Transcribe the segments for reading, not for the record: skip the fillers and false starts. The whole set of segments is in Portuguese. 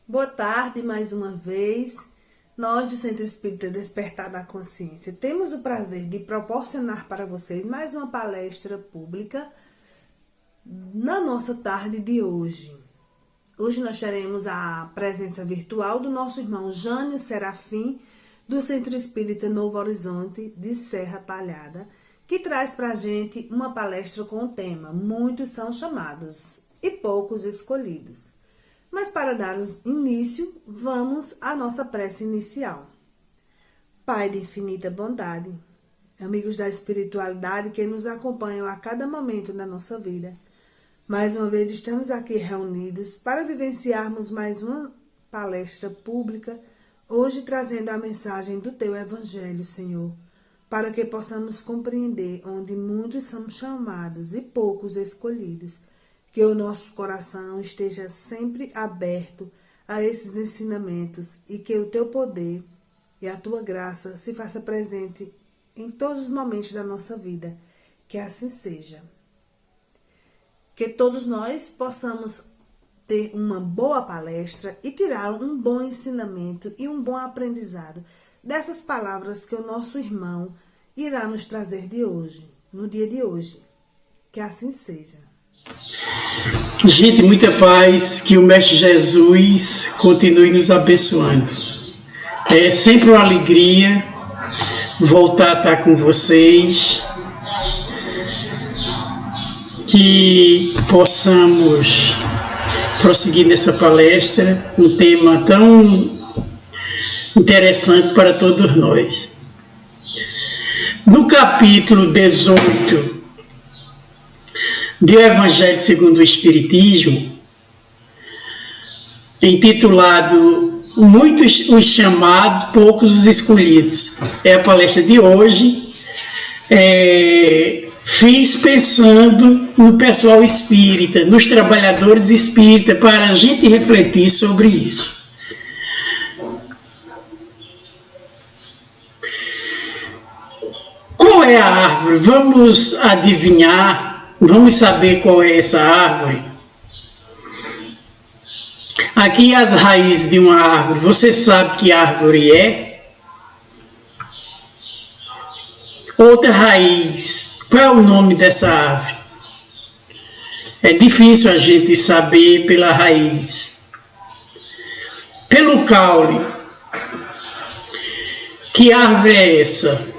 Boa tarde, mais uma vez. Nós do Centro Espírita Despertar da Consciência temos o prazer de proporcionar para vocês mais uma palestra pública na nossa tarde de hoje. Hoje nós teremos a presença virtual do nosso irmão Jânio Serafim, do Centro Espírita Novo Horizonte de Serra Talhada, que traz para a gente uma palestra com o tema Muitos são chamados e poucos escolhidos. Mas para dar início, vamos à nossa prece inicial. Pai de infinita bondade, amigos da espiritualidade que nos acompanham a cada momento da nossa vida, mais uma vez estamos aqui reunidos para vivenciarmos mais uma palestra pública, hoje trazendo a mensagem do Teu Evangelho, Senhor, para que possamos compreender onde muitos são chamados e poucos escolhidos. Que o nosso coração esteja sempre aberto a esses ensinamentos e que o Teu poder e a Tua graça se faça presente em todos os momentos da nossa vida. Que assim seja. Que todos nós possamos ter uma boa palestra e tirar um bom ensinamento e um bom aprendizado dessas palavras que o nosso irmão irá nos trazer de hoje, no dia de hoje. Que assim seja. Gente, muita paz, que o Mestre Jesus continue nos abençoando. É sempre uma alegria voltar a estar com vocês, que possamos prosseguir nessa palestra, um tema tão interessante para todos nós. No capítulo 18 do Evangelho segundo o Espiritismo, intitulado Muitos os chamados, poucos os escolhidos. É a palestra de hoje. Fiz pensando no pessoal espírita, nos trabalhadores espíritas, para a gente refletir sobre isso. Qual é a árvore? Vamos adivinhar. Vamos saber qual é essa árvore. Aqui as raízes de uma árvore. Você sabe que árvore é? Outra raiz. Qual é o nome dessa árvore? É difícil a gente saber pela raiz. Pelo caule. Que árvore é essa?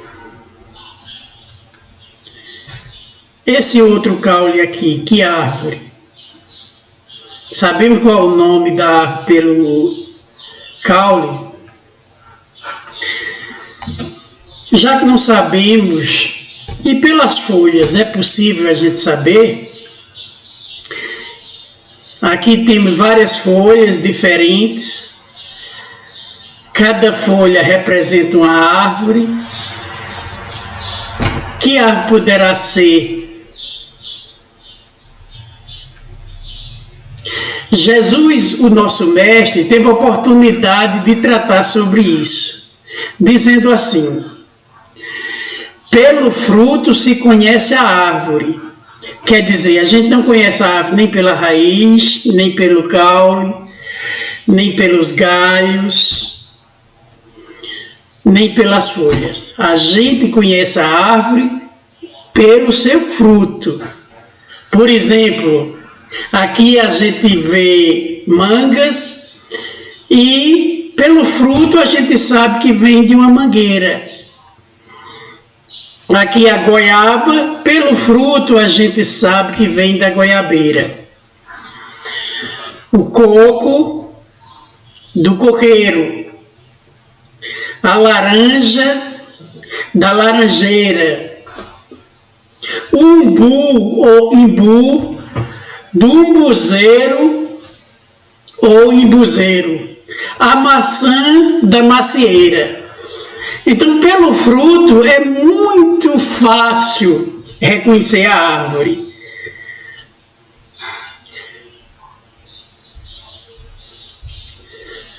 Esse outro caule aqui, que árvore? Sabemos qual é o nome da árvore pelo caule? Já que não sabemos, e pelas folhas, é possível a gente saber? Aqui temos várias folhas diferentes. Cada folha representa uma árvore. Que árvore poderá ser? Jesus, o nosso mestre, teve a oportunidade de tratar sobre isso, dizendo assim: pelo fruto se conhece a árvore. Quer dizer, a gente não conhece a árvore nem pela raiz, nem pelo caule, nem pelos galhos, nem pelas folhas. A gente conhece a árvore pelo seu fruto. Por exemplo, aqui a gente vê mangas e pelo fruto a gente sabe que vem de uma mangueira. Aqui a goiaba, pelo fruto a gente sabe que vem da goiabeira. O coco, do coqueiro. A laranja, da laranjeira. O umbu ou imbu, do umbuzeiro ou imbuzeiro. A maçã da macieira. Então, pelo fruto é muito fácil reconhecer a árvore.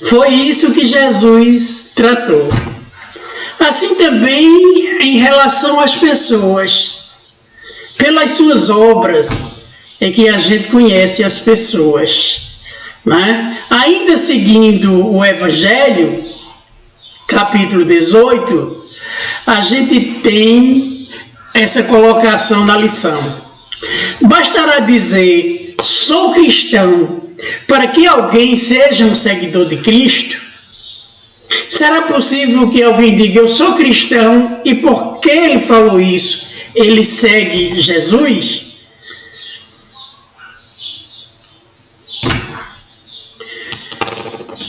Foi isso que Jesus tratou. Assim também em relação às pessoas. Pelas suas obras é que a gente conhece as pessoas. né? Ainda seguindo o Evangelho, capítulo 18, a gente tem essa colocação na lição. Bastará dizer, sou cristão, para que alguém seja um seguidor de Cristo? Será possível que alguém diga, eu sou cristão, e por que ele falou isso? Ele segue Jesus?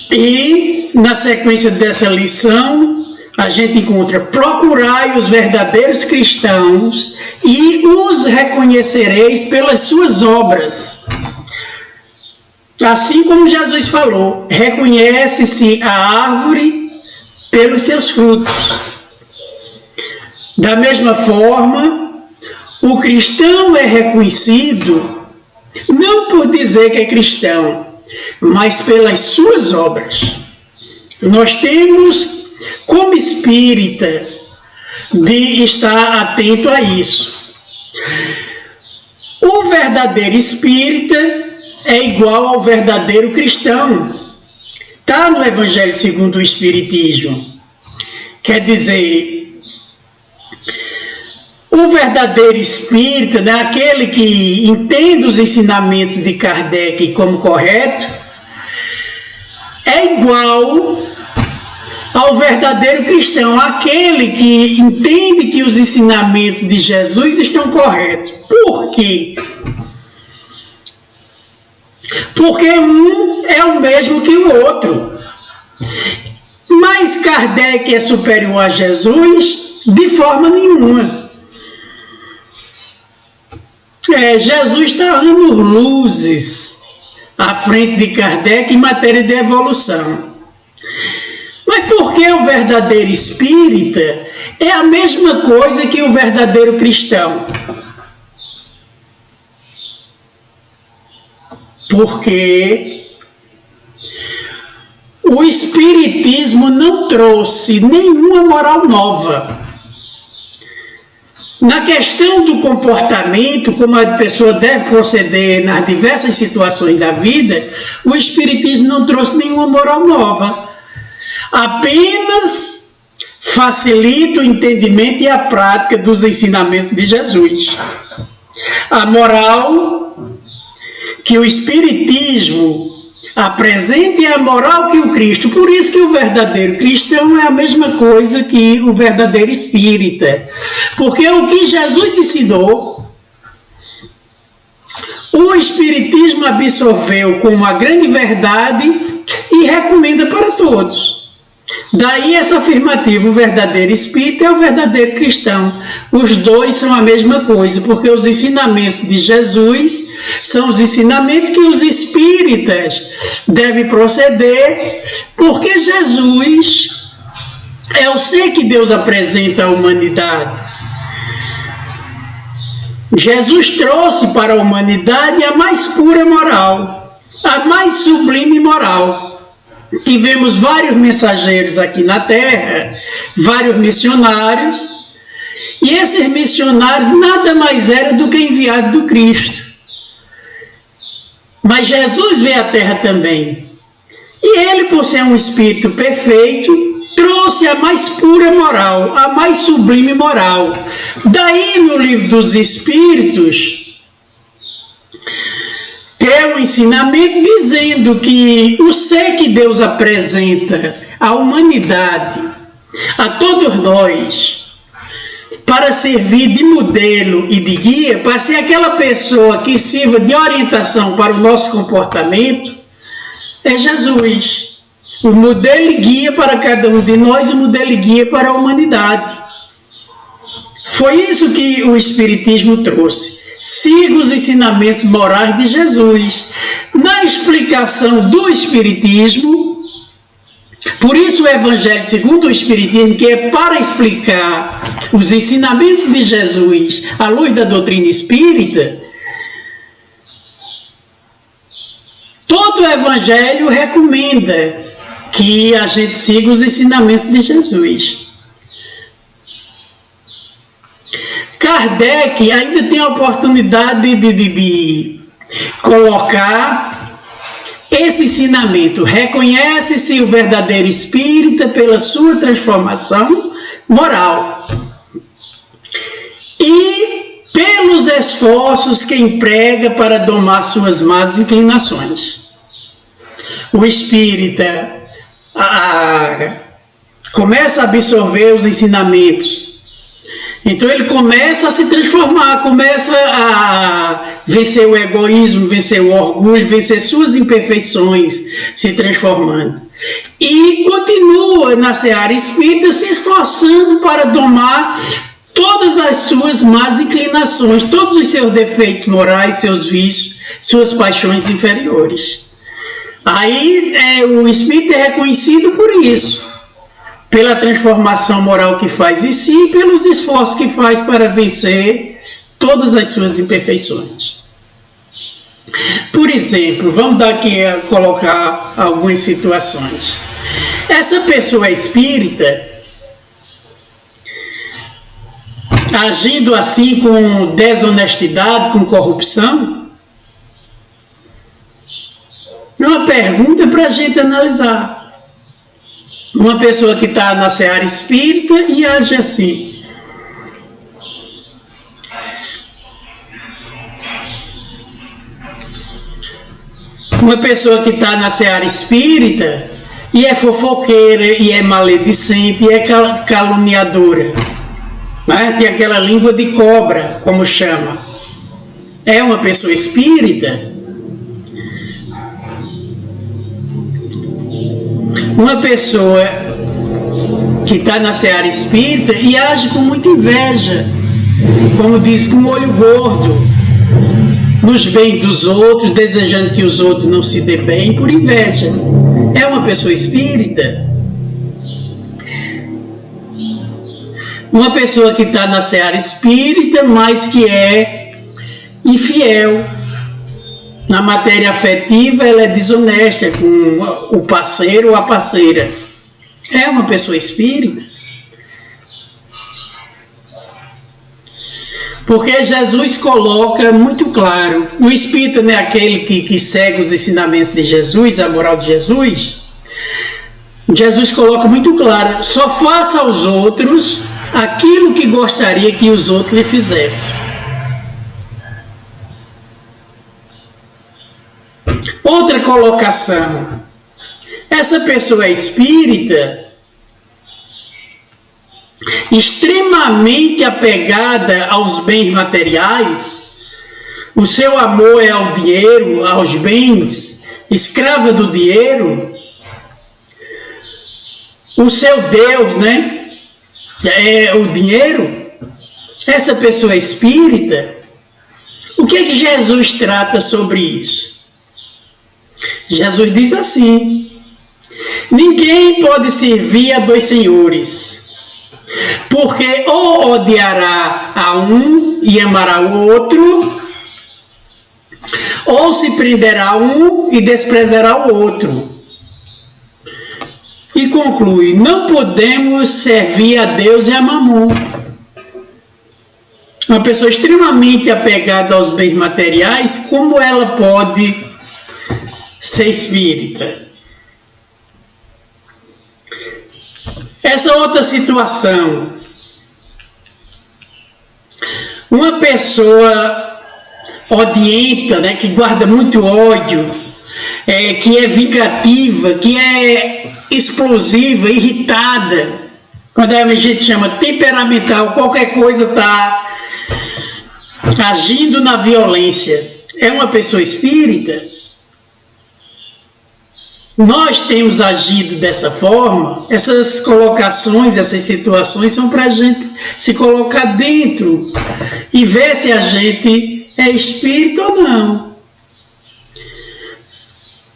E, na sequência dessa lição, a gente encontra, procurai os verdadeiros cristãos e os reconhecereis pelas suas obras. Assim como Jesus falou, reconhece-se a árvore pelos seus frutos. Da mesma forma, o cristão é reconhecido não por dizer que é cristão, mas pelas suas obras. Nós temos, como espírita, de estar atento a isso. O verdadeiro espírita é igual ao verdadeiro cristão. Está no Evangelho segundo o Espiritismo. Quer dizer, o verdadeiro espírita, né, aquele que entende os ensinamentos de Kardec como correto, é igual ao verdadeiro cristão, aquele que entende que os ensinamentos de Jesus estão corretos. Por quê? Porque um é o mesmo que o outro. Mas Kardec é superior a Jesus? De forma nenhuma. Jesus está dando luzes à frente de Kardec em matéria de evolução. Mas por que o verdadeiro espírita é a mesma coisa que o verdadeiro cristão? Porque o Espiritismo não trouxe nenhuma moral nova. Na questão do comportamento, como a pessoa deve proceder nas diversas situações da vida, o Espiritismo não trouxe nenhuma moral nova. Apenas facilita o entendimento e a prática dos ensinamentos de Jesus. A moral que o Espiritismo apresenta é a moral que o Cristo. Por isso que o verdadeiro cristão é a mesma coisa que o verdadeiro espírita. Porque o que Jesus ensinou, o Espiritismo absorveu como a grande verdade e recomenda para todos. Daí essa afirmativa, o verdadeiro espírita é o verdadeiro cristão. Os dois são a mesma coisa, porque os ensinamentos de Jesus são os ensinamentos que os espíritas devem proceder, porque Jesus é o ser que Deus apresenta à humanidade. Jesus trouxe para a humanidade a mais pura moral, a mais sublime moral. Tivemos vários mensageiros aqui na Terra, vários missionários, e esses missionários nada mais eram do que enviados do Cristo. Mas Jesus veio à Terra também. E ele, por ser um espírito perfeito, trouxe a mais pura moral, a mais sublime moral. Daí, no livro dos Espíritos, tem um ensinamento dizendo que o ser que Deus apresenta à humanidade, a todos nós, para servir de modelo e de guia, para ser aquela pessoa que sirva de orientação para o nosso comportamento, é Jesus. O modelo e guia para cada um de nós, o modelo e guia para a humanidade. Foi isso que o Espiritismo trouxe. Siga os ensinamentos morais de Jesus. Na explicação do Espiritismo, por isso o Evangelho segundo o Espiritismo, que é para explicar os ensinamentos de Jesus à luz da doutrina espírita, todo o Evangelho recomenda que a gente siga os ensinamentos de Jesus. Kardec ainda tem a oportunidade de colocar esse ensinamento: reconhece-se o verdadeiro espírita pela sua transformação moral e pelos esforços que emprega para domar suas más inclinações. O espírita começa a absorver os ensinamentos. Então ele começa a se transformar, começa a vencer o egoísmo, vencer o orgulho, vencer suas imperfeições, se transformando. E continua na seara espírita se esforçando para domar todas as suas más inclinações, todos os seus defeitos morais, seus vícios, suas paixões inferiores. Aí o espírito é reconhecido por isso, pela transformação moral que faz em si e pelos esforços que faz para vencer todas as suas imperfeições. Por exemplo, vamos dar aqui a colocar algumas situações. Essa pessoa espírita, agindo assim com desonestidade, com corrupção, é uma pergunta para a gente analisar. Uma pessoa que está na seara espírita e age assim. Uma pessoa que está na seara espírita e é fofoqueira, e é maledicente, e é caluniadora. Né? Tem aquela língua de cobra, como chama. É uma pessoa espírita. Uma pessoa que está na seara espírita e age com muita inveja, como diz, com o olho gordo, nos bens dos outros, desejando que os outros não se dê bem por inveja. É uma pessoa espírita. Uma pessoa que está na seara espírita, mas que é infiel. Na matéria afetiva, ela é desonesta com o parceiro ou a parceira. É uma pessoa espírita. Porque Jesus coloca muito claro, o espírita não é aquele que segue os ensinamentos de Jesus, a moral de Jesus. Jesus coloca muito claro: só faça aos outros aquilo que gostaria que os outros lhe fizessem. Outra colocação: essa pessoa é espírita, extremamente apegada aos bens materiais, o seu amor é ao dinheiro, aos bens, escrava do dinheiro. O seu Deus, né, é o dinheiro. Essa pessoa é espírita. O que é que Jesus trata sobre isso? Jesus diz assim: ninguém pode servir a dois senhores, porque ou odiará a um e amará o outro, ou se prenderá a um e desprezará o outro. E conclui: não podemos servir a Deus e a Mamon. Uma pessoa extremamente apegada aos bens materiais, como ela pode ser espírita? Essa outra situação: uma pessoa odienta, né, que guarda muito ódio, que é vingativa, que é explosiva, irritada, quando a gente chama temperamental, qualquer coisa está agindo na violência, é uma pessoa espírita? Nós temos agido dessa forma? Essas colocações, essas situações são para a gente se colocar dentro e ver se a gente é espírita ou não.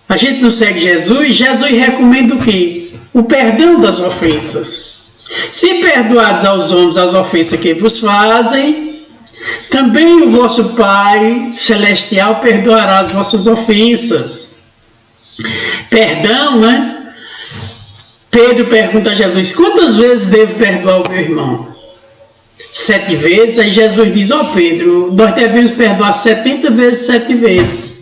A gente não segue Jesus. Jesus recomenda o quê? O perdão das ofensas. Se perdoados aos homens as ofensas que vos fazem, também o vosso Pai Celestial perdoará as vossas ofensas. Perdão, né? Pedro pergunta a Jesus: quantas vezes devo perdoar o meu irmão? 7 vezes. Aí Jesus diz: ó Pedro, nós devemos perdoar 70 vezes 7 vezes.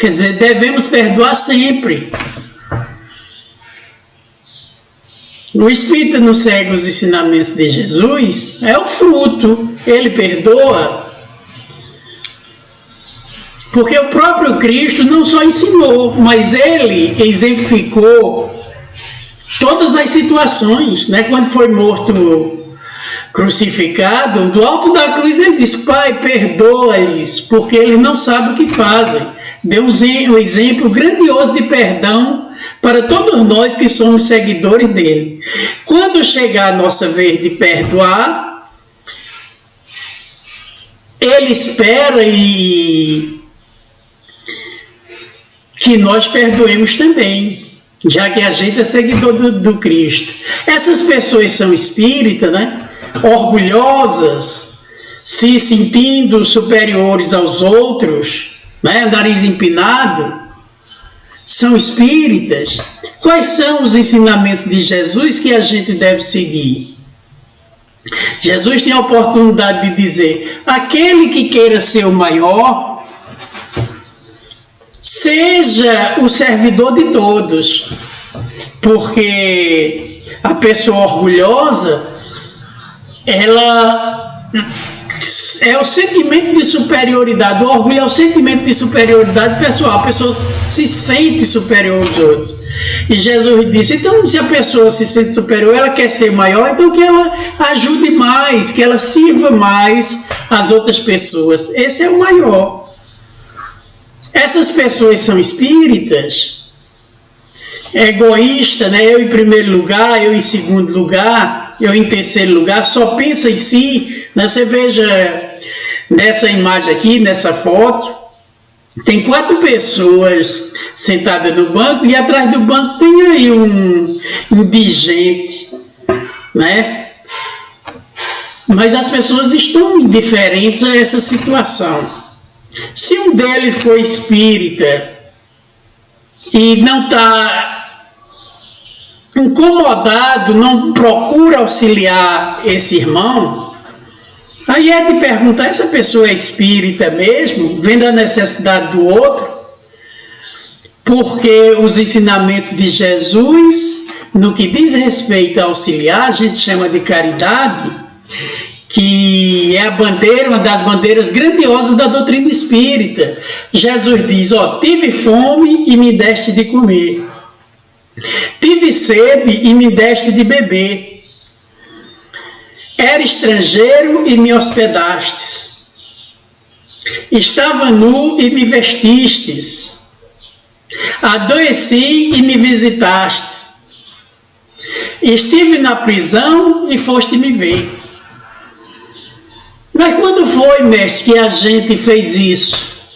Quer dizer, devemos perdoar sempre. O Espírito não segue os ensinamentos de Jesus, é o fruto, ele perdoa. Porque o próprio Cristo não só ensinou, mas ele exemplificou todas as situações, né? Quando foi morto, crucificado, do alto da cruz ele disse: Pai, perdoa-lhes, porque eles não sabem o que fazem. Deu um exemplo grandioso de perdão para todos nós que somos seguidores dele. Quando chegar a nossa vez de perdoar, ele espera que nós perdoemos também, já que a gente é seguidor do Cristo. Essas pessoas são espíritas, né? Orgulhosas, se sentindo superiores aos outros, né? Nariz empinado, são espíritas. Quais são os ensinamentos de Jesus que a gente deve seguir? Jesus tem a oportunidade de dizer: aquele que queira ser o maior, seja o servidor de todos, porque a pessoa orgulhosa, ela é o sentimento de superioridade. O orgulho é o sentimento de superioridade pessoal. A pessoa se sente superior aos outros. E Jesus disse: então, se a pessoa se sente superior, ela quer ser maior, então que ela ajude mais, que ela sirva mais as outras pessoas. Esse é o maior. Essas pessoas são espíritas, egoístas, né? Eu em primeiro lugar, eu em segundo lugar, eu em terceiro lugar, só pensa em si, né? Você veja nessa imagem aqui, nessa foto, tem 4 pessoas sentadas no banco e atrás do banco tem aí um indigente, né? Mas as pessoas estão indiferentes a essa situação. Se um deles for espírita e não está incomodado, não procura auxiliar esse irmão, aí é de perguntar: essa pessoa é espírita mesmo, vendo a necessidade do outro? Porque os ensinamentos de Jesus, no que diz respeito a auxiliar, a gente chama de caridade, que é a bandeira, uma das bandeiras grandiosas da doutrina espírita. Jesus diz: ó, tive fome e me deste de comer, tive sede e me deste de beber, era estrangeiro e me hospedastes, estava nu e me vestistes, adoeci e me visitastes, estive na prisão e foste me ver. Mas quando foi, mestre, que a gente fez isso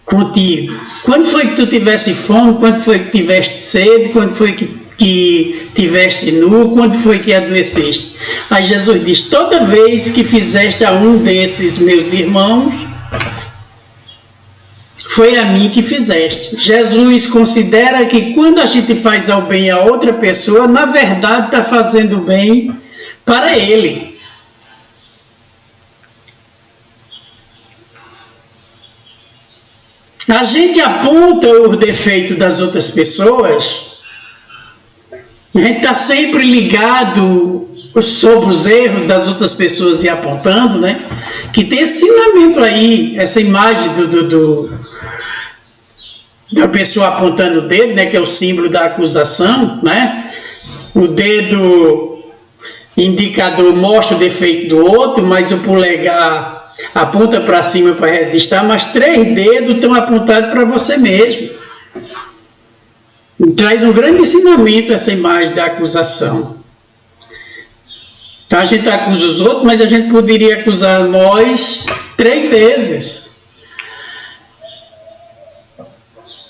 contigo? Quando foi que tu tivesse fome? Quando foi que tiveste sede? Quando foi que tiveste nu? Quando foi que adoeceste? Aí Jesus diz: toda vez que fizeste a um desses meus irmãos, foi a mim que fizeste. Jesus considera que quando a gente faz ao bem a outra pessoa, na verdade está fazendo bem para ele. A gente aponta os defeitos das outras pessoas, a gente está sempre ligado sobre os erros das outras pessoas e apontando, né? Que tem esse ensinamento aí, essa imagem da pessoa apontando o dedo, né? Que é o símbolo da acusação, né? O dedo indicador mostra o defeito do outro, mas o polegar aponta para cima para resistir, mas 3 dedos estão apontados para você mesmo. E traz um grande ensinamento essa imagem da acusação. Então a gente acusa os outros, mas a gente poderia acusar nós 3 vezes.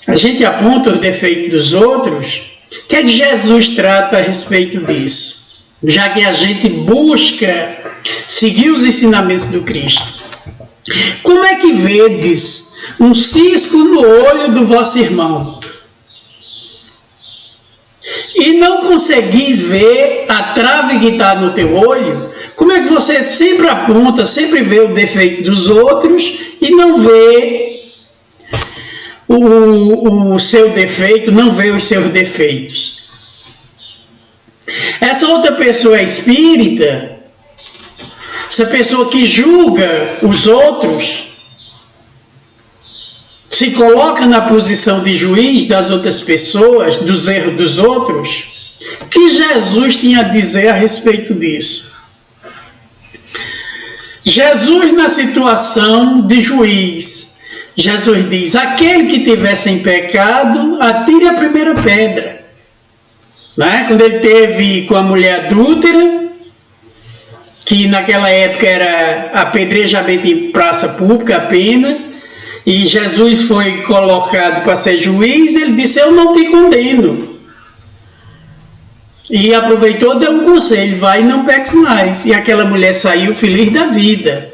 A gente aponta os defeitos dos outros. O que é que Jesus trata a respeito disso? Já que a gente busca seguir os ensinamentos do Cristo. Como é que vedes um cisco no olho do vosso irmão e não conseguis ver a trave que está no teu olho? Como é que você sempre aponta, sempre vê o defeito dos outros e não vê o seu defeito, não vê os seus defeitos. Essa outra pessoa é espírita, essa pessoa que julga os outros, se coloca na posição de juiz das outras pessoas, dos erros dos outros. O que Jesus tinha a dizer a respeito disso? Jesus, na situação de juiz, Jesus diz: aquele que tiver sem pecado, atire a primeira pedra. Né? Quando ele teve com a mulher adúltera, que naquela época era apedrejamento em praça pública, a pena, e Jesus foi colocado para ser juiz, ele disse: eu não te condeno. E aproveitou, deu um conselho: vai e não peques mais. E aquela mulher saiu feliz da vida.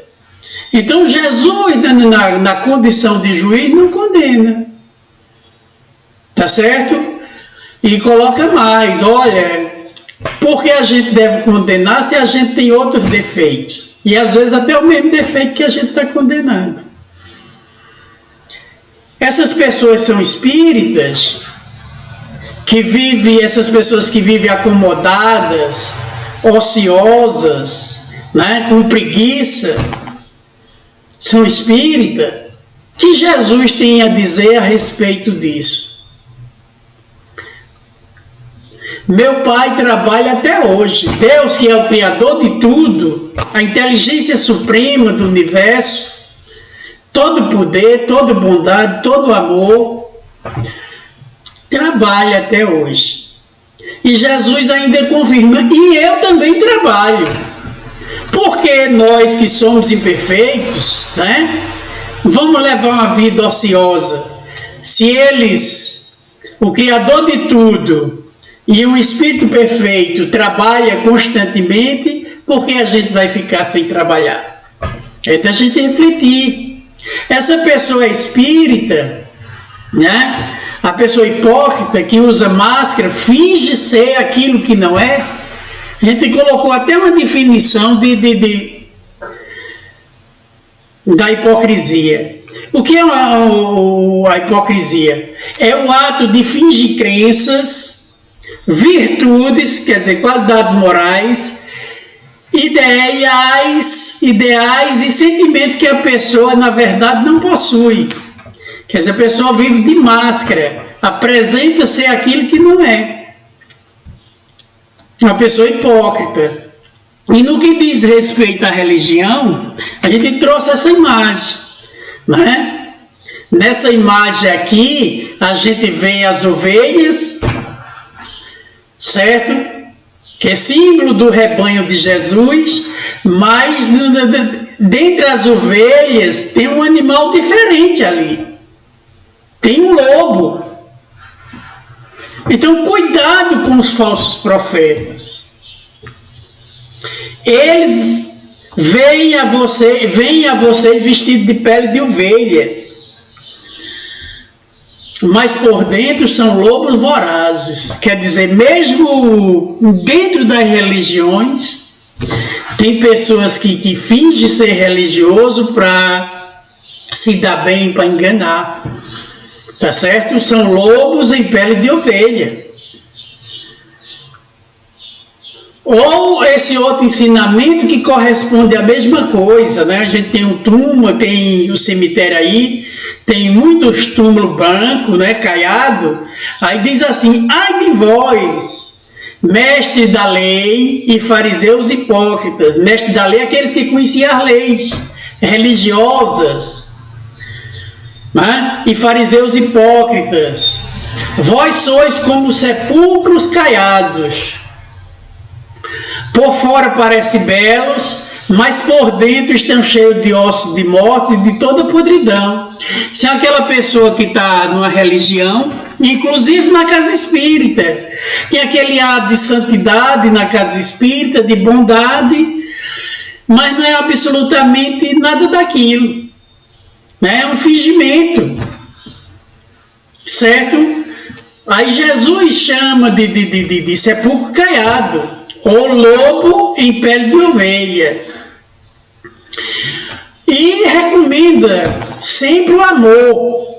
Então Jesus, na condição de juiz, não condena. Tá certo? E coloca mais: olha, por que a gente deve condenar se a gente tem outros defeitos? E às vezes até o mesmo defeito que a gente está condenando. Essas pessoas são espíritas, essas pessoas que vivem acomodadas, ociosas, né, com preguiça, são espíritas. O que Jesus tem a dizer a respeito disso? Meu Pai trabalha até hoje. Deus, que é o Criador de tudo, a inteligência suprema do universo, todo poder, toda bondade, todo amor, trabalha até hoje. E Jesus ainda confirma: e eu também trabalho. Porque nós que somos imperfeitos, né, vamos levar uma vida ociosa. Se eles, o Criador de tudo e o Espírito perfeito, trabalha constantemente, por que a gente vai ficar sem trabalhar? É da gente refletir. Essa pessoa espírita, né, a pessoa hipócrita que usa máscara, finge ser aquilo que não é. A gente colocou até uma definição da hipocrisia. O que é a hipocrisia? É o ato de fingir crenças, virtudes, quer dizer, qualidades morais, ideais e sentimentos que a pessoa, na verdade, não possui. Quer dizer, a pessoa vive de máscara, apresenta ser aquilo que não é. Uma pessoa hipócrita. E no que diz respeito à religião, a gente trouxe essa imagem, né? Nessa imagem aqui, a gente vê as ovelhas, certo? Que é símbolo do rebanho de Jesus, mas dentre as ovelhas tem um animal diferente ali. Tem um lobo. Então, cuidado com os falsos profetas. Eles veem a vocês vestidos de pele de ovelha, mas por dentro são lobos vorazes. Quer dizer, mesmo dentro das religiões, tem pessoas que fingem ser religioso para se dar bem, para enganar. Tá certo? São lobos em pele de ovelha. Ou esse outro ensinamento que corresponde à mesma coisa, né? A gente tem um túmulo, tem o cemitério aí, tem muitos túmulos brancos, né, caiado. Aí diz assim: ai de vós, mestres da lei e fariseus hipócritas. Mestre da lei, aqueles que conheciam as leis religiosas, né? E fariseus hipócritas, vós sois como sepulcros caiados. Por fora parecem belos, mas por dentro estão cheios de ossos de morte e de toda podridão. Se é aquela pessoa que está numa religião, inclusive na casa espírita, tem aquele ar de santidade na casa espírita, de bondade, mas não é absolutamente nada daquilo. É um fingimento, certo? Aí Jesus chama de sepulcro caiado, ou lobo em pele de ovelha. E recomenda sempre o amor.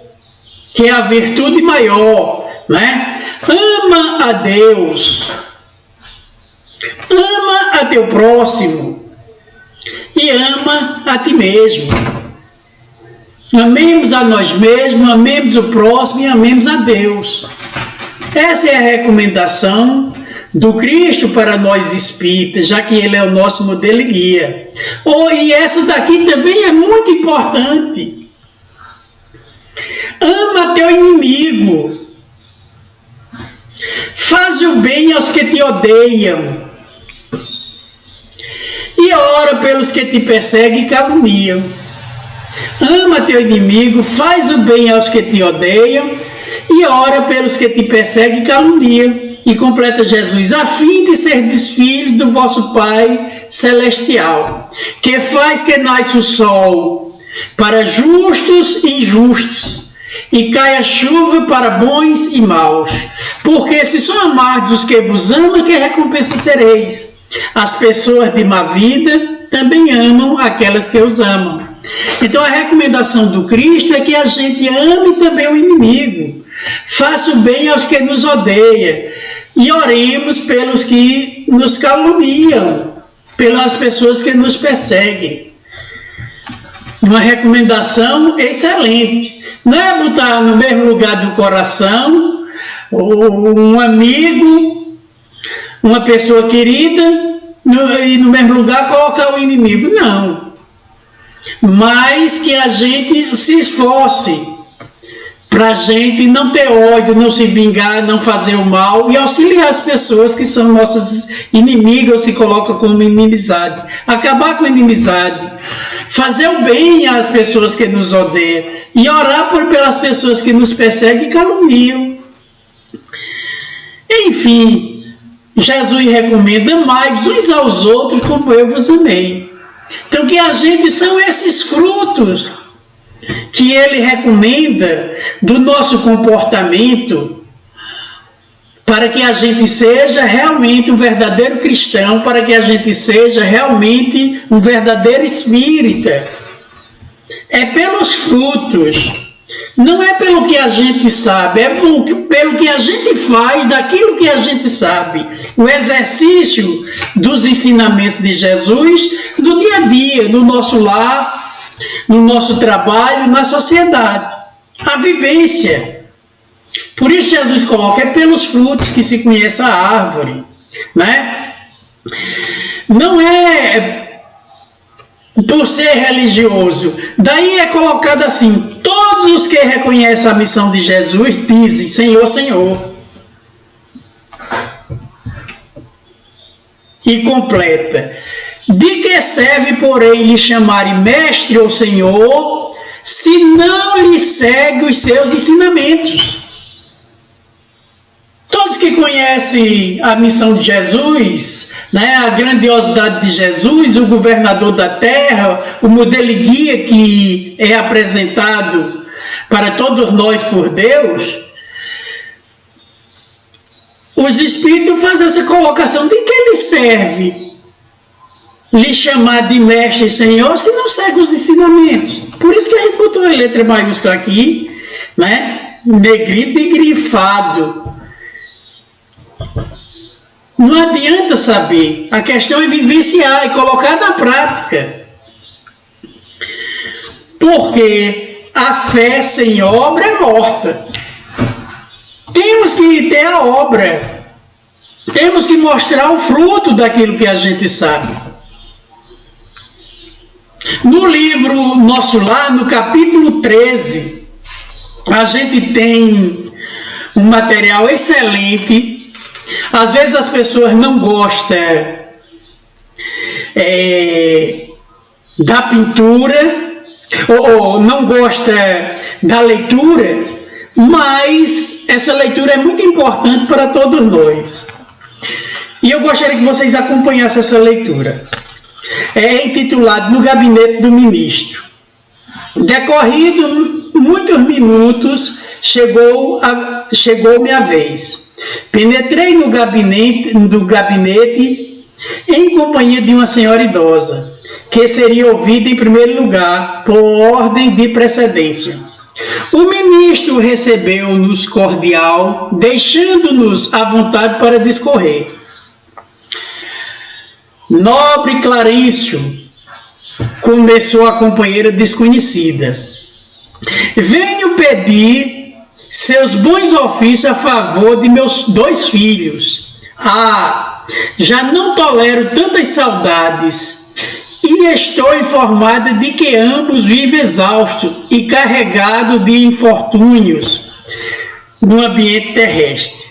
que é a virtude maior, né? Ama a Deus, ama a teu próximo e ama a ti mesmo. Amemos a nós mesmos, amemos o próximo e amemos a Deus. Essa é a recomendação do Cristo para nós espíritas, já que Ele é o nosso modelo e guia. E essa daqui também é muito importante. Ama teu inimigo. Faz o bem aos que te odeiam. E ora pelos que te perseguem e caluniam. Ama teu inimigo, faz o bem aos que te odeiam e ora pelos que te perseguem e caluniam. E completa Jesus, a fim de serdes filhos do vosso Pai Celestial, que faz que nasça o sol para justos e injustos, e caia chuva para bons e maus. Porque se só amardes os que vos amam, que recompensa tereis? As pessoas de má vida também amam aquelas que os amam. Então a recomendação do Cristo é que a gente ame também o inimigo, faça o bem aos que nos odeiam, e oremos pelos que nos caluniam, pelas pessoas que nos perseguem. Uma recomendação excelente. Não é botar no mesmo lugar do coração um amigo, uma pessoa querida, e no mesmo lugar colocar o inimigo. Não. Mas que a gente se esforce para a gente não ter ódio, não se vingar, não fazer o mal e auxiliar as pessoas que são nossas inimigas, se colocam como inimizade. Acabar com a inimizade, fazer o bem às pessoas que nos odeiam e orar pelas pessoas que nos perseguem e caluniam. Enfim, Jesus recomenda: amai-vos uns aos outros como eu vos amei. Então que a gente são esses frutos que ele recomenda do nosso comportamento para que a gente seja realmente um verdadeiro cristão, para que a gente seja realmente um verdadeiro espírita. É pelos frutos, não é pelo que a gente sabe, é pelo que a gente faz daquilo que a gente sabe. O exercício dos ensinamentos de Jesus no dia a dia, no nosso lar, no nosso trabalho, na sociedade. A vivência. Por isso Jesus coloca, é pelos frutos que se conhece a árvore, né? Não é por ser religioso. Daí é colocado assim: todos os que reconhecem a missão de Jesus dizem Senhor, Senhor. E completa: de que serve, porém, lhe chamarem mestre ou senhor, se não lhe segue os seus ensinamentos? Todos que conhecem a missão de Jesus, né, a grandiosidade de Jesus, o governador da terra, o modelo e guia que é apresentado para todos nós por Deus, os Espíritos fazem essa colocação: de que lhe serve lhe chamar de mestre e senhor se não segue os ensinamentos? Por isso que a gente botou a letra maiúscula aqui, né? Negrito e grifado. Não adianta saber, a questão é vivenciar e colocar na prática. Porque a fé sem obra é morta. Temos que ter a obra, temos que mostrar o fruto daquilo que a gente sabe. No livro Nosso Lar, no capítulo 13, a gente tem um material excelente. Às vezes as pessoas não gostam da pintura, ou não gostam da leitura, mas essa leitura é muito importante para todos nós. E eu gostaria que vocês acompanhassem essa leitura. É intitulado No Gabinete do Ministro. Decorrido muitos minutos, chegou-me a vez. Penetrei no gabinete em companhia de uma senhora idosa, que seria ouvida em primeiro lugar, por ordem de precedência. O ministro recebeu-nos cordial, deixando-nos à vontade para discorrer. Nobre Clarencio, começou a companheira desconhecida, venho pedir seus bons ofícios a favor de meus 2 filhos. Já não tolero tantas saudades e estou informada de que ambos vivem exaustos e carregados de infortúnios no ambiente terrestre.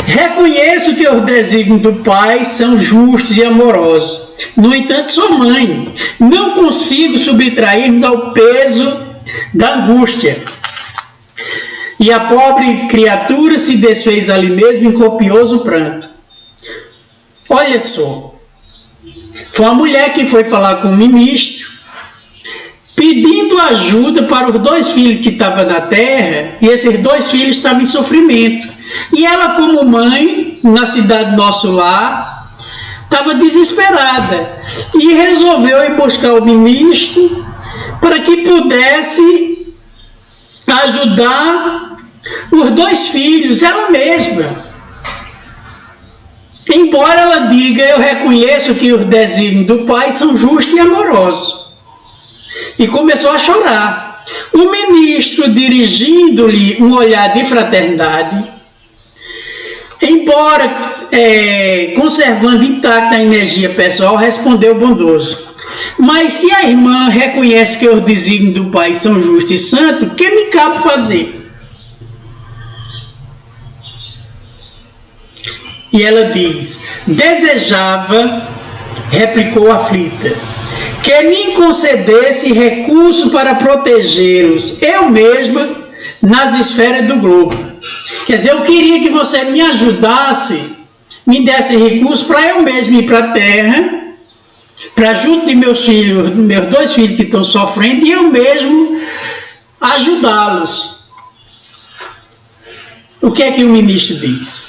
Reconheço que os desígnios do Pai são justos e amorosos. No entanto, sou mãe. Não consigo subtrair-me ao peso da angústia. E a pobre criatura se desfez ali mesmo em copioso pranto. Olha só. Foi a mulher que foi falar com o ministro, pedindo ajuda para os 2 filhos que estavam na terra, e esses 2 filhos estavam em sofrimento. E ela, como mãe, na cidade nosso lar, estava desesperada e resolveu ir buscar o ministro para que pudesse ajudar os 2 filhos, ela mesma. Embora ela diga, eu reconheço que os desígnios do Pai são justos e amorosos. E começou a chorar. O ministro, dirigindo-lhe um olhar de fraternidade, embora conservando intacta a energia pessoal, respondeu bondoso. Mas se a irmã reconhece que os desígnios do Pai são justos e santos, o que me cabe fazer? E ela diz, desejava, replicou aflita, que me concedesse recurso para protegê-los, eu mesma, nas esferas do globo. Quer dizer, eu queria que você me ajudasse, me desse recurso para eu mesmo ir para a terra, para junto de meus filhos, meus 2 filhos que estão sofrendo, e eu mesmo ajudá-los. O que é que o ministro diz?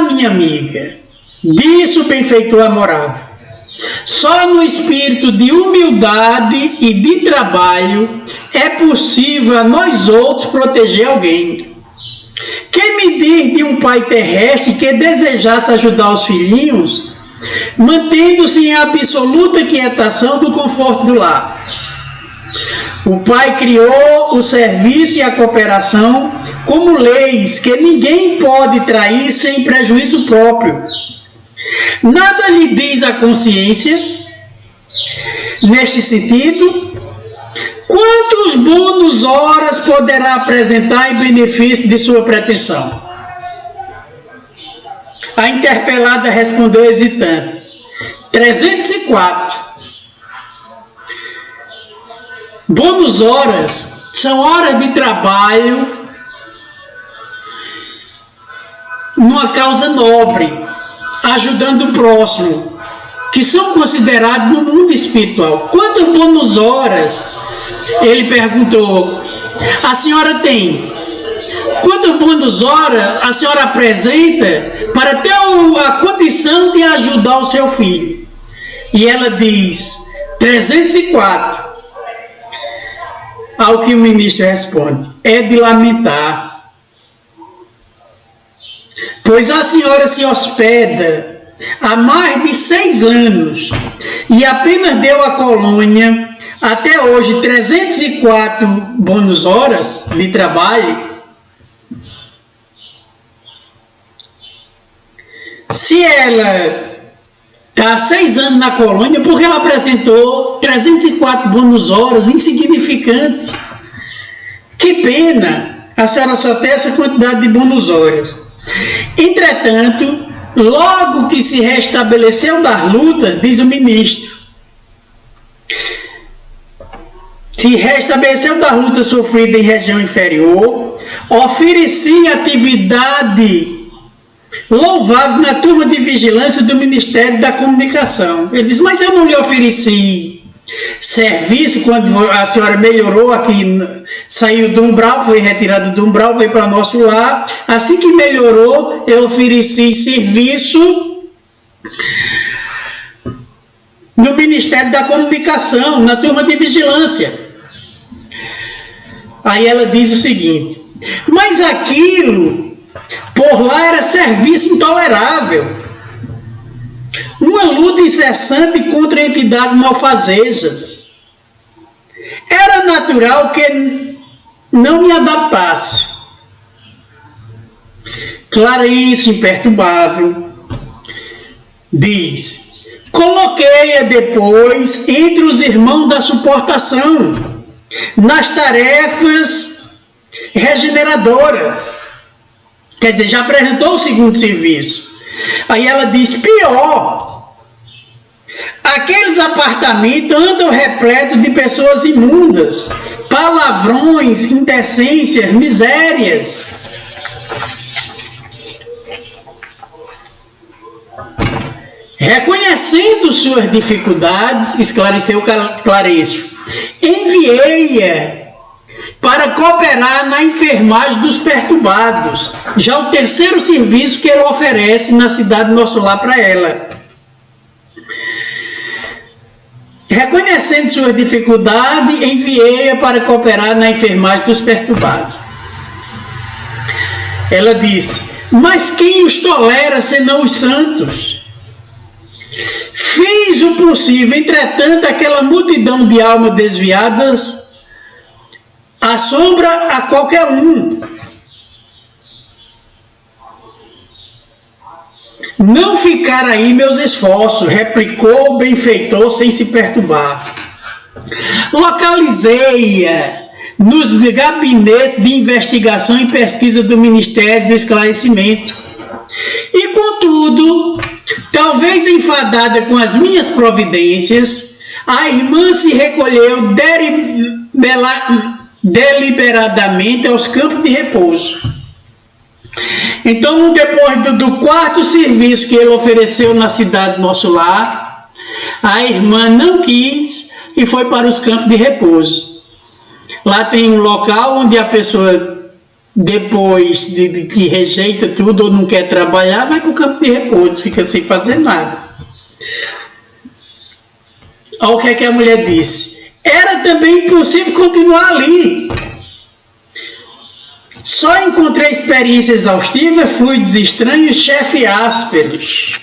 Minha amiga, disse o benfeitor amorável, só no espírito de humildade e de trabalho é possível a nós outros proteger alguém. Quem me diz de um pai terrestre que desejasse ajudar os filhinhos, mantendo-se em absoluta quietação do conforto do lar? O Pai criou o serviço e a cooperação como leis que ninguém pode trair sem prejuízo próprio. Nada lhe diz a consciência, neste sentido, quantos bônus horas poderá apresentar em benefício de sua pretensão? A interpelada respondeu hesitante, 304. Bônus horas são horas de trabalho numa causa nobre, ajudando o próximo, que são considerados no mundo espiritual. Quantas bônus horas, ele perguntou, a senhora tem? Quantas bônus horas a senhora apresenta para ter a condição de ajudar o seu filho? E ela diz, 304. Ao que o ministro responde, é de lamentar, pois a senhora se hospeda há mais de 6 anos e apenas deu à colônia até hoje 304 bônus horas de trabalho. Se ela está há 6 anos na colônia, porque ela apresentou 304 bônus horas, insignificante. Que pena, a senhora só tem essa quantidade de bônus horas. Entretanto, logo que se restabeleceu das lutas, diz o ministro, se restabeleceu das lutas sofridas em região inferior, ofereci atividade louvável na turma de vigilância do Ministério da Comunicação. Ele diz, mas eu não lhe ofereci serviço quando a senhora melhorou aqui, saiu do umbral, foi retirada do umbral, veio para nosso lar. Assim que melhorou, eu ofereci serviço no Ministério da Comunicação, na turma de vigilância. Aí ela diz o seguinte: mas aquilo por lá era serviço intolerável, uma luta incessante contra entidades malfazejas. Era natural que não me adaptasse. Clarice, imperturbável, diz: coloquei-a depois entre os irmãos da suportação, nas tarefas regeneradoras. Quer dizer, já apresentou o segundo serviço. Aí ela diz: pior, aqueles apartamentos andam repletos de pessoas imundas, palavrões, indecências, misérias. Reconhecendo suas dificuldades, esclareceu Clarice, enviei-a para cooperar na enfermagem dos perturbados, já o terceiro serviço que ele oferece na cidade Nosso Lar para ela. Reconhecendo suas dificuldades, enviei-a para cooperar na enfermagem dos perturbados. Ela disse: mas quem os tolera senão os santos? Fiz o possível, entretanto, aquela multidão de almas desviadas assombra a qualquer um. Não ficar aí meus esforços, replicou o benfeitor sem se perturbar. Localizei-a nos gabinetes de investigação e pesquisa do Ministério do Esclarecimento. E, contudo, talvez enfadada com as minhas providências, a irmã se recolheu deliberadamente aos campos de repouso. Então, depois do quarto serviço que ele ofereceu na cidade Nosso Lar, a irmã não quis e foi para os campos de repouso. Lá tem um local onde a pessoa, depois de que rejeita tudo ou não quer trabalhar, vai para o campo de repouso, fica sem fazer nada. Olha o que é que a mulher disse: era também impossível continuar ali. Só encontrei experiência exaustiva, fluidos estranhos, chefe ásperos.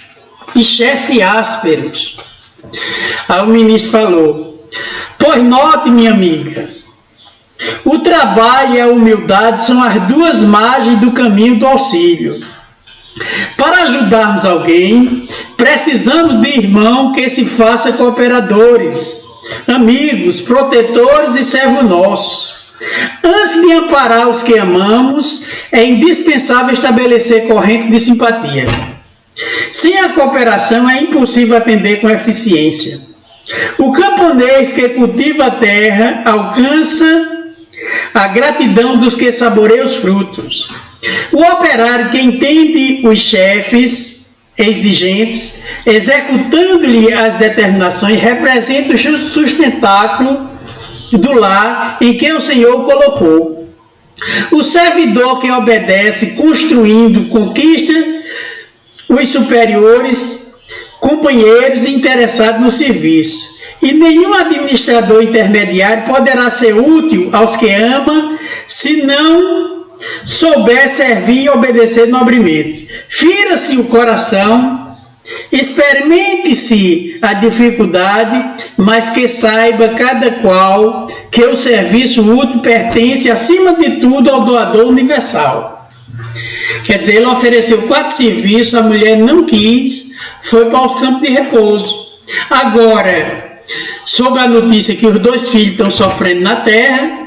Aí o ministro falou: pois note, minha amiga, o trabalho e a humildade são as duas margens do caminho do auxílio. Para ajudarmos alguém, precisamos de irmão que se faça cooperadores, amigos, protetores e servos nossos. Antes de amparar os que amamos, é indispensável estabelecer corrente de simpatia. Sem a cooperação é impossível atender com eficiência. O camponês que cultiva a terra alcança a gratidão dos que saboreiam os frutos. O operário que entende os chefes exigentes, executando-lhe as determinações, representa o sustentáculo do lar em que o Senhor o colocou. O servidor que obedece, construindo, conquista os superiores, companheiros interessados no serviço. E nenhum administrador intermediário poderá ser útil aos que ama se não souber servir e obedecer nobremente. Fira-se o coração, experimente-se a dificuldade, mas que saiba cada qual que o serviço útil pertence, acima de tudo, ao doador universal. Quer dizer, ele ofereceu 4 serviços, a mulher não quis, foi para os campos de repouso. Agora, sobre a notícia que os 2 filhos estão sofrendo na terra,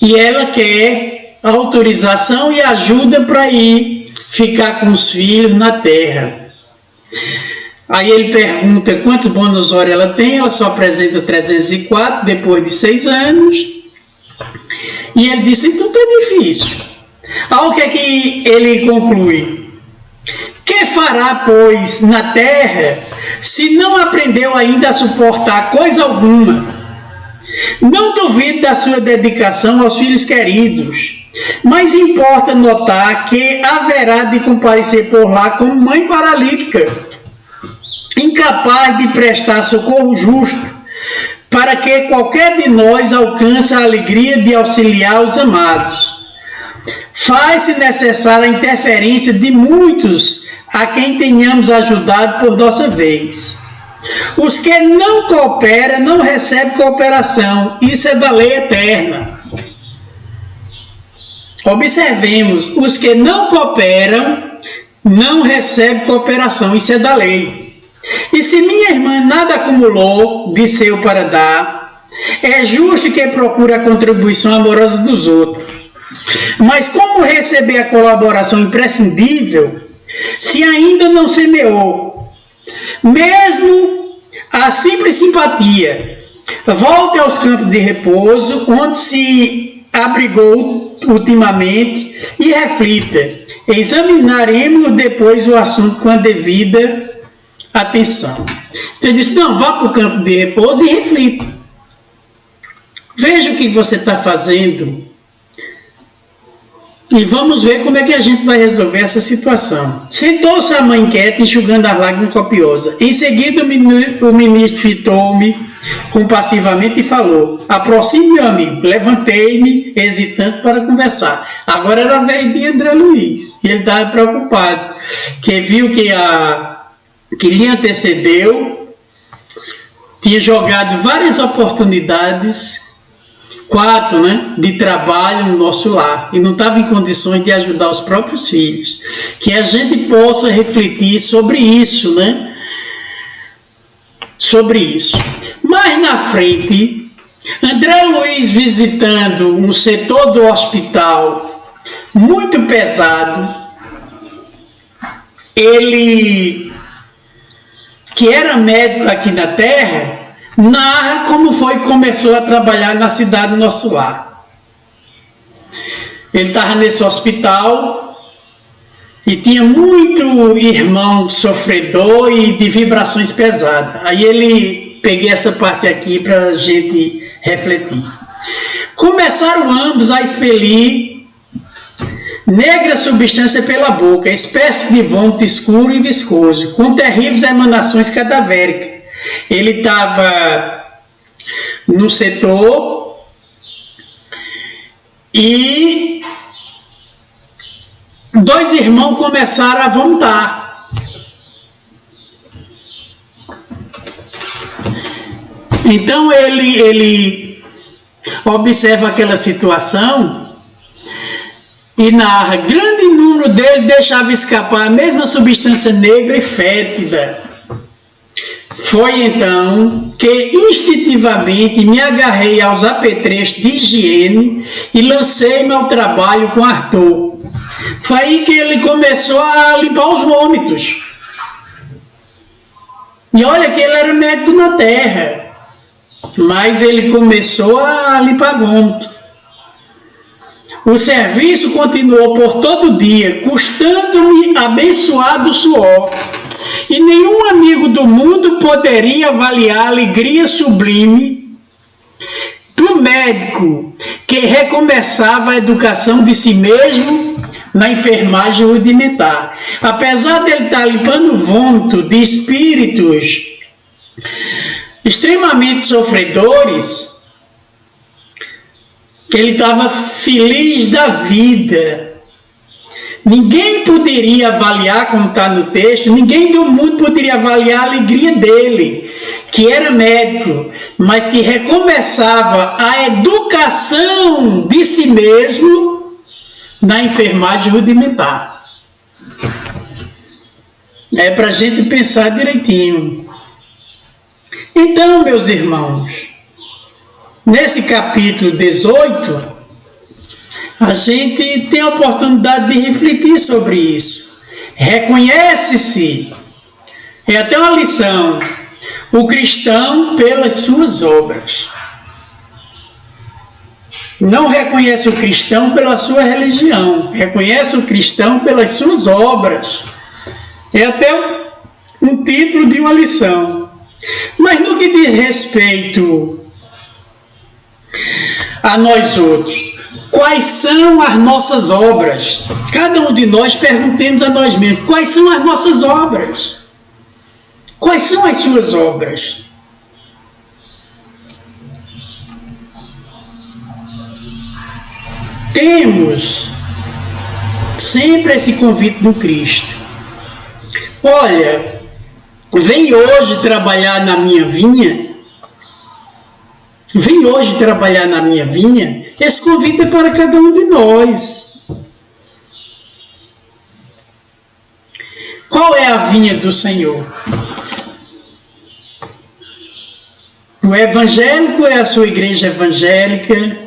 e ela quer autorização e ajuda para ir ficar com os filhos na terra. Aí ele pergunta quantos bônus hora ela tem, ela só apresenta 304 depois de 6 anos. E ele disse: então está difícil. Aí o que é que ele conclui? Que fará, pois, na terra, se não aprendeu ainda a suportar coisa alguma? Não duvido da sua dedicação aos filhos queridos, mas importa notar que haverá de comparecer por lá como mãe paralítica, incapaz de prestar socorro justo, para que qualquer de nós alcance a alegria de auxiliar os amados. Faz-se necessária a interferência de muitos a quem tenhamos ajudado por nossa vez. Os que não cooperam não recebem cooperação. Isso é da lei eterna. Observemos, os que não cooperam não recebem cooperação. Isso é da lei. E se minha irmã nada acumulou de seu para dar, é justo que procure a contribuição amorosa dos outros. Mas como receber a colaboração imprescindível se ainda não semeou? Mesmo a simples simpatia. Volte aos campos de repouso, onde se abrigou ultimamente, e reflita. Examinaremos depois o assunto com a devida atenção. Então, disse, não, vá para o campo de repouso e reflita. Veja o que você está fazendo. E vamos ver como é que a gente vai resolver essa situação. Sentou-se a mãe quieta, enxugando as lágrimas copiosas. Em seguida, o ministro fitou-me compassivamente e falou: aproxime, meu amigo. Levantei-me, hesitante para conversar. Agora era a vez de André Luiz. E ele estava preocupado, que viu que lhe antecedeu tinha jogado várias oportunidades, 4, de trabalho no nosso lar, e não estava em condições de ajudar os próprios filhos. Que a gente possa refletir sobre isso, sobre isso. Mais na frente, André Luiz, visitando um setor do hospital muito pesado, ele, que era médico aqui na Terra, narra como foi que começou a trabalhar na cidade do nosso lar. Ele estava nesse hospital e tinha muito irmão sofredor e de vibrações pesadas. Aí peguei essa parte aqui para a gente refletir. Começaram ambos a expelir negra substância pela boca, espécie de vômito escuro e viscoso, com terríveis emanações cadavéricas. Ele estava no setor e 2 irmãos começaram a vomitar. Então ele observa aquela situação e narra: grande número deles deixava escapar a mesma substância negra e fétida. Foi então que instintivamente me agarrei aos apetrechos de higiene e lancei-me ao trabalho com ardor. Foi aí que ele começou a limpar os vômitos. E olha que ele era médico na Terra, mas ele começou a limpar vômito. O serviço continuou por todo o dia, custando-me abençoado suor. E nenhum amigo do mundo poderia avaliar a alegria sublime do médico que recomeçava a educação de si mesmo na enfermagem rudimentar. Apesar dele estar limpando o vômito de espíritos extremamente sofredores, que ele estava feliz da vida. Ninguém poderia avaliar, como está no texto, ninguém do mundo poderia avaliar a alegria dele, que era médico, mas que recomeçava a educação de si mesmo na enfermagem rudimentar. É para a gente pensar direitinho. Então, meus irmãos, nesse capítulo 18, a gente tem a oportunidade de refletir sobre isso. Reconhece-se, é até uma lição, o cristão pelas suas obras. Não reconhece o cristão pela sua religião, reconhece o cristão pelas suas obras. É até um título de uma lição. Mas no que diz respeito a nós outros, quais são as nossas obras? Cada um de nós perguntemos a nós mesmos: quais são as nossas obras? Quais são as suas obras? temos sempre esse convite do Cristo. Olha, vem hoje trabalhar na minha vinha. Vem hoje trabalhar na minha vinha. Esse convite é para cada um de nós. Qual é a vinha do Senhor? O evangélico é a sua igreja evangélica,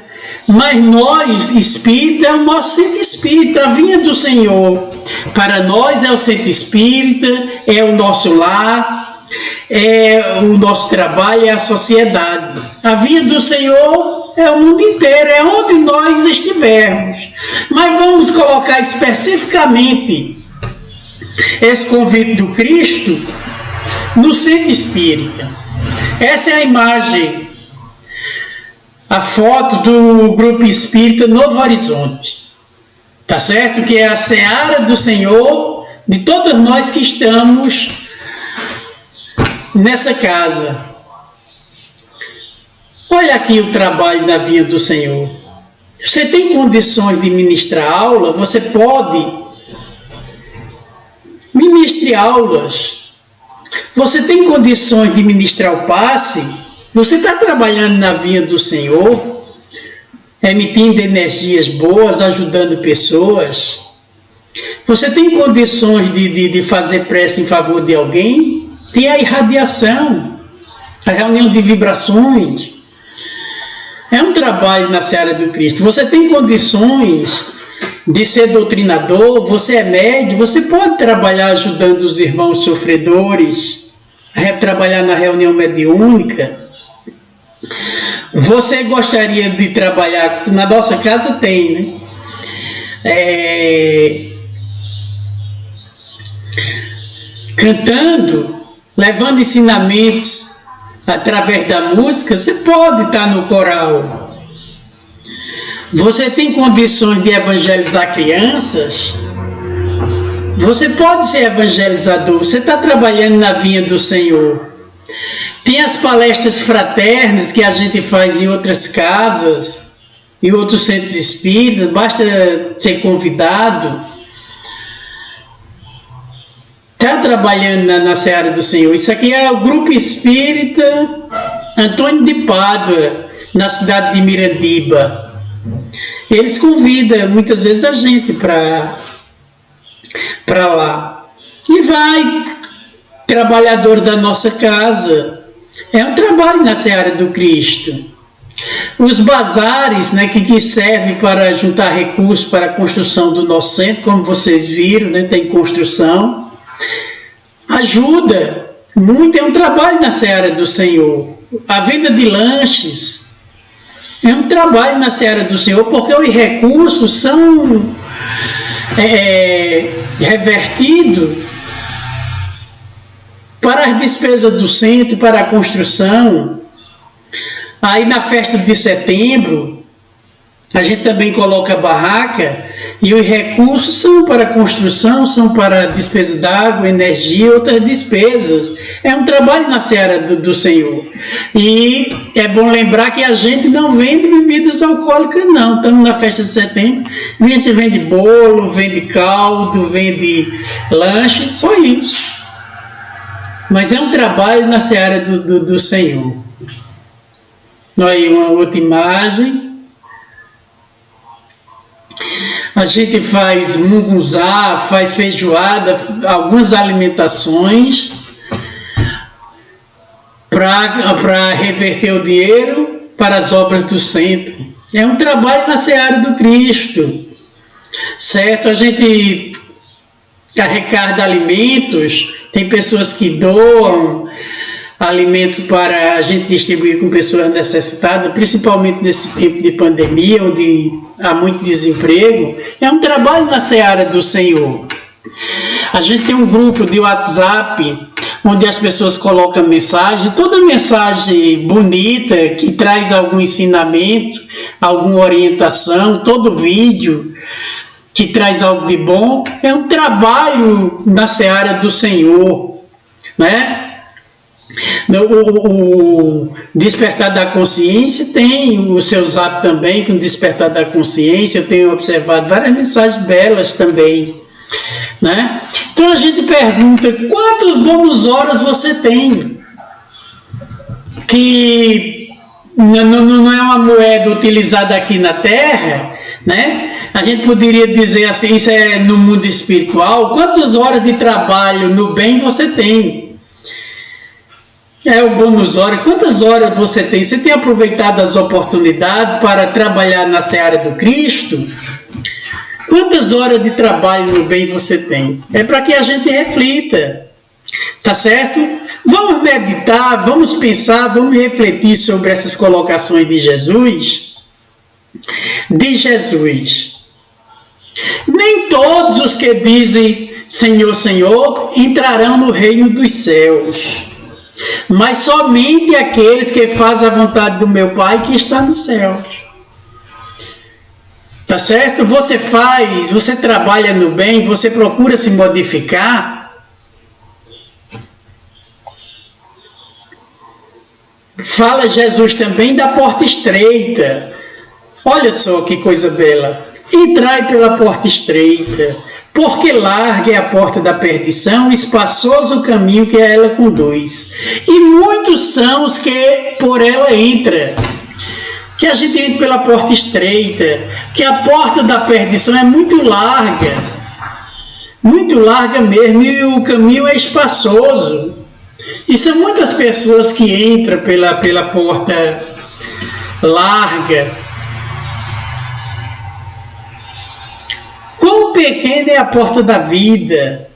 mas nós, espírita, é o nosso centro espírita, a vinha do Senhor. Para nós é o centro espírita, é o nosso lar, é o nosso trabalho, é a sociedade. A vinha do Senhor é o mundo inteiro, é onde nós estivermos. Mas vamos colocar especificamente esse convite do Cristo no centro espírita. Essa é a imagem, a foto do grupo espírita Novo Horizonte. Tá certo? Que é a seara do Senhor, de todos nós que estamos nessa casa. Olha aqui o trabalho na vinha do Senhor. Você tem condições de ministrar aula? Você pode. Ministre aulas. Você tem condições de ministrar o passe? Você está trabalhando na vinha do Senhor, emitindo energias boas, ajudando pessoas? Você tem condições de fazer prece em favor de alguém? Tem a irradiação, a reunião de vibrações. É um trabalho na seara do Cristo. Você tem condições de ser doutrinador, você é médium, você pode trabalhar ajudando os irmãos sofredores, trabalhar na reunião mediúnica. Você gostaria de trabalhar, na nossa casa tem, né? Cantando, levando ensinamentos através da música, você pode estar no coral. Você tem condições de evangelizar crianças? Você pode ser evangelizador. Você está trabalhando na vinha do Senhor. Tem as palestras fraternas que a gente faz em outras casas, em outros centros espíritas. Basta ser convidado. Está trabalhando na seara do Senhor. Isso aqui é o Grupo Espírita Antônio de Pádua, na cidade de Mirandiba. Eles convidam muitas vezes a gente para lá. E vai, trabalhador da nossa casa. É um trabalho na seara do Cristo. Os bazares, né, que servem para juntar recursos para a construção do nosso centro, como vocês viram, né, tem construção. Ajuda muito, é um trabalho na seara do Senhor. A venda de lanches é um trabalho na seara do Senhor, porque os recursos são revertidos para as despesas do centro, para a construção. Aí na festa de setembro, a gente também coloca barraca e os recursos são para construção, são para despesa d'água, energia e outras despesas. É um trabalho na seara do Senhor. E é bom lembrar que a gente não vende bebidas alcoólicas, não. Estamos na festa de setembro, a gente vende bolo, vende caldo, vende lanche, só isso. Mas é um trabalho na seara do Senhor. Aí uma outra imagem. A gente faz mungunzá, faz feijoada, algumas alimentações para reverter o dinheiro para as obras do centro. É um trabalho na seara do Cristo, certo? A gente arrecada alimentos, tem pessoas que doam alimentos para a gente distribuir com pessoas necessitadas, principalmente nesse tempo de pandemia, onde há muito desemprego. É um trabalho na seara do Senhor. A gente tem um grupo de WhatsApp, onde as pessoas colocam mensagem, toda mensagem bonita, que traz algum ensinamento, alguma orientação, todo vídeo que traz algo de bom, é um trabalho na seara do Senhor, né? O despertar da consciência tem o seu zap também, com o despertar da consciência, eu tenho observado várias mensagens belas também, né? Então a gente pergunta, quantas bônus horas você tem? Que não é uma moeda utilizada aqui na Terra, né? A gente poderia dizer assim, isso é no mundo espiritual, quantas horas de trabalho no bem você tem? É o bônus hora. Quantas horas você tem? Você tem aproveitado as oportunidades para trabalhar na seara do Cristo? Quantas horas de trabalho no bem você tem? É para que a gente reflita, tá certo? Vamos meditar, vamos pensar, vamos refletir sobre essas colocações de Jesus. De Jesus. Nem todos os que dizem Senhor, Senhor entrarão no reino dos céus, mas somente aqueles que fazem a vontade do meu Pai que está nos céus. Tá certo? Você trabalha no bem, você procura se modificar. Fala Jesus também da porta estreita. Olha só que coisa bela. Entrai pela porta estreita, porque larga é a porta da perdição, espaçoso o caminho que a ela conduz. E muitos são os que por ela entram. Que a gente entra pela porta estreita, que a porta da perdição é muito larga mesmo, e o caminho é espaçoso. E são muitas pessoas que entram pela porta larga. Quão pequena é a porta da vida,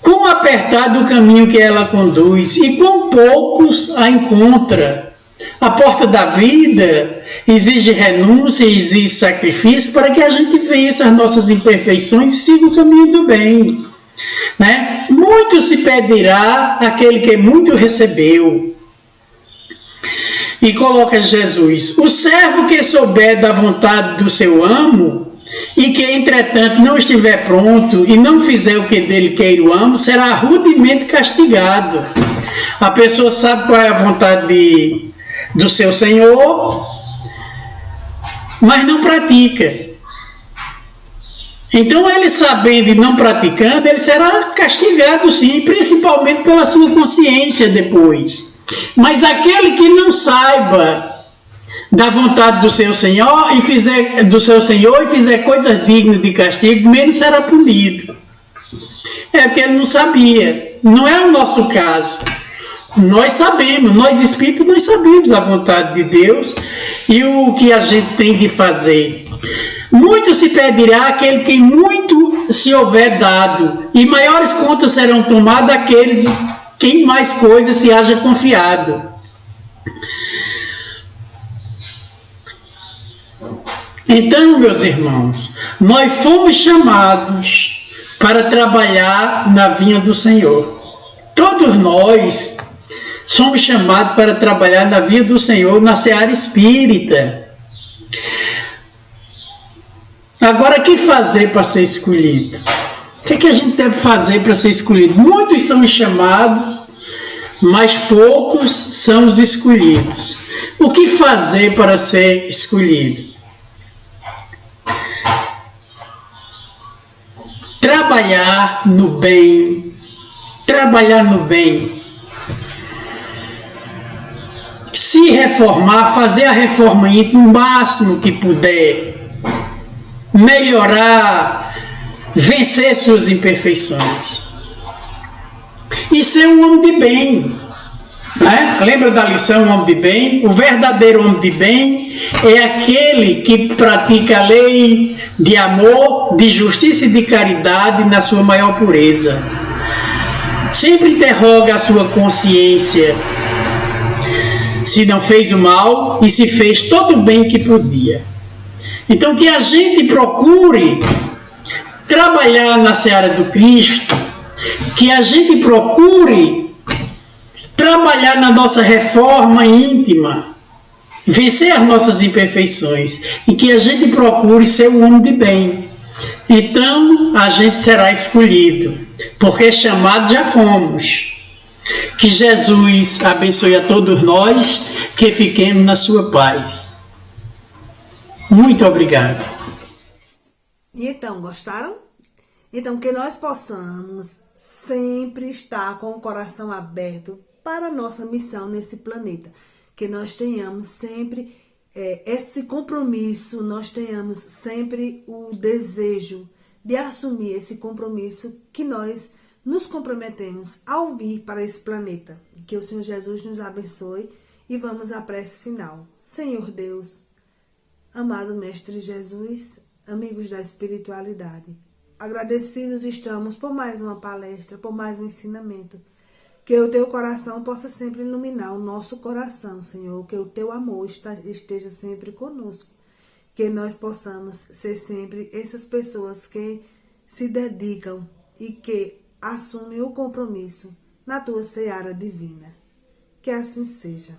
quão apertado o caminho que ela conduz, e quão poucos a encontra. A porta da vida exige renúncia, exige sacrifício para que a gente vença as nossas imperfeições e siga o caminho do bem, né? Muito se pedirá aquele que muito recebeu. E coloca Jesus, o servo que souber da vontade do seu amo, e que, entretanto, não estiver pronto e não fizer o que dele queira o amo, será rudemente castigado. A pessoa sabe qual é a vontade do seu Senhor, mas não pratica. Então, ele sabendo e não praticando, ele será castigado sim, principalmente pela sua consciência depois. Mas aquele que não saiba da vontade do seu Senhor e fizer coisas dignas de castigo, menos será punido. É porque ele não sabia. Não é o nosso caso. Nós sabemos, nós espíritos, nós sabemos a vontade de Deus e o que a gente tem de fazer. Muito se pedirá aquele que muito se houver dado, e maiores contas serão tomadas aqueles que em mais coisas se haja confiado. Então, meus irmãos, nós fomos chamados para trabalhar na vinha do Senhor. Todos nós somos chamados para trabalhar na vinha do Senhor, na seara espírita. Agora, o que fazer para ser escolhido? O que a gente deve fazer para ser escolhido? Muitos são os chamados, mas poucos são os escolhidos. O que fazer para ser escolhido? Trabalhar no bem. Trabalhar no bem. Se reformar, fazer a reforma íntima o máximo que puder. Melhorar, vencer suas imperfeições. E ser um homem de bem. Né? Lembra da lição, um homem de bem? O verdadeiro homem de bem é aquele que pratica a lei de amor, de justiça e de caridade na sua maior pureza. Sempre interroga a sua consciência se não fez o mal e se fez todo o bem que podia. Então, que a gente procure trabalhar na seara do Cristo, que a gente procure trabalhar na nossa reforma íntima, vencer as nossas imperfeições, e que a gente procure ser um homem de bem. Então, a gente será escolhido, porque chamados já fomos. Que Jesus abençoe a todos nós, que fiquemos na sua paz. Muito obrigado. E então, gostaram? Então, que nós possamos sempre estar com o coração aberto para a nossa missão nesse planeta. Que nós tenhamos sempre esse compromisso, nós tenhamos sempre o desejo de assumir esse compromisso que nós nos comprometemos ao vir para esse planeta. Que o Senhor Jesus nos abençoe e vamos à prece final. Senhor Deus, amado Mestre Jesus, amigos da espiritualidade, agradecidos estamos por mais uma palestra, por mais um ensinamento. Que o teu coração possa sempre iluminar o nosso coração, Senhor. Que o teu amor esteja sempre conosco. Que nós possamos ser sempre essas pessoas que se dedicam e que assumem o compromisso na tua seara divina. Que assim seja.